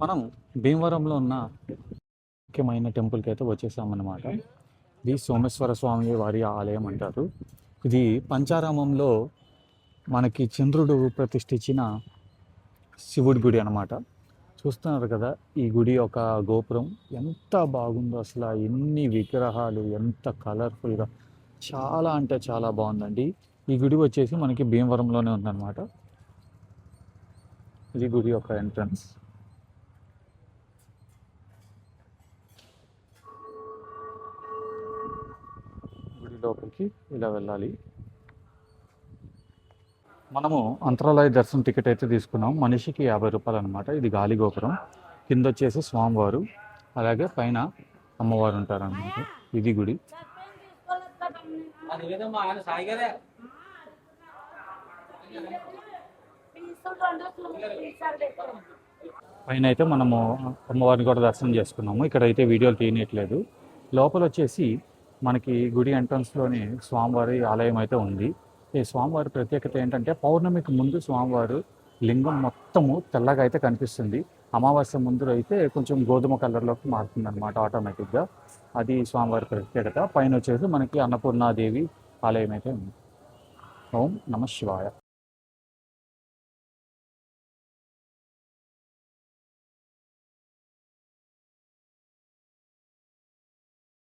మనం భీమవరంలో ఉన్న ముఖ్యమైన టెంపుల్కి అయితే వచ్చేసామన్నమాట. ఇది సోమేశ్వర స్వామి వారి ఆలయం అంటారు. ఇది పంచారామంలో మనకి చంద్రుడు ప్రతిష్ఠించిన శివుడి గుడి అనమాట. చూస్తున్నారు కదా, ఈ గుడి ఒక గోపురం ఎంత బాగుందో అసలు. ఎన్ని విగ్రహాలు, ఎంత కలర్ఫుల్గా, చాలా అంటే చాలా బాగుందండి. ఈ గుడి వచ్చేసి మనకి భీమవరంలోనే ఉందన్నమాట. ఇది గుడి యొక్క ఎంట్రన్స్. గుడి లోపలికి ఇలా వెళ్ళాలి. మనము అంతరాలయ దర్శనం టికెట్ అయితే తీసుకున్నాం. మనిషికి 50 రూపాయలు అనమాట. ఇది గాలి గోపురం. కింద వచ్చేసి స్వామివారు, అలాగే పైన అమ్మవారు ఉంటారనమాట. ఇది గుడి. పైన అయితే మనము అమ్మవారిని కూడా దర్శనం చేసుకున్నాము. ఇక్కడైతే వీడియోలు తీయట్లేదు. లోపల వచ్చేసి మనకి గుడి ఎంట్రన్స్లోనే స్వామివారి ఆలయం అయితే ఉంది. ఈ స్వామివారి ప్రత్యేకత ఏంటంటే, పౌర్ణమికి ముందు స్వామివారు లింగం మొత్తము తెల్లగా అయితే కనిపిస్తుంది. అమావాస్య ముందు అయితే కొంచెం గోధుమ కలర్లోకి మారుతుంది అనమాట ఆటోమేటిక్గా. అది స్వామివారి ప్రత్యేకత. పైన వచ్చేసి మనకి అన్నపూర్ణాదేవి ఆలయం అయితే ఉంది. ఓం నమ శివాయ.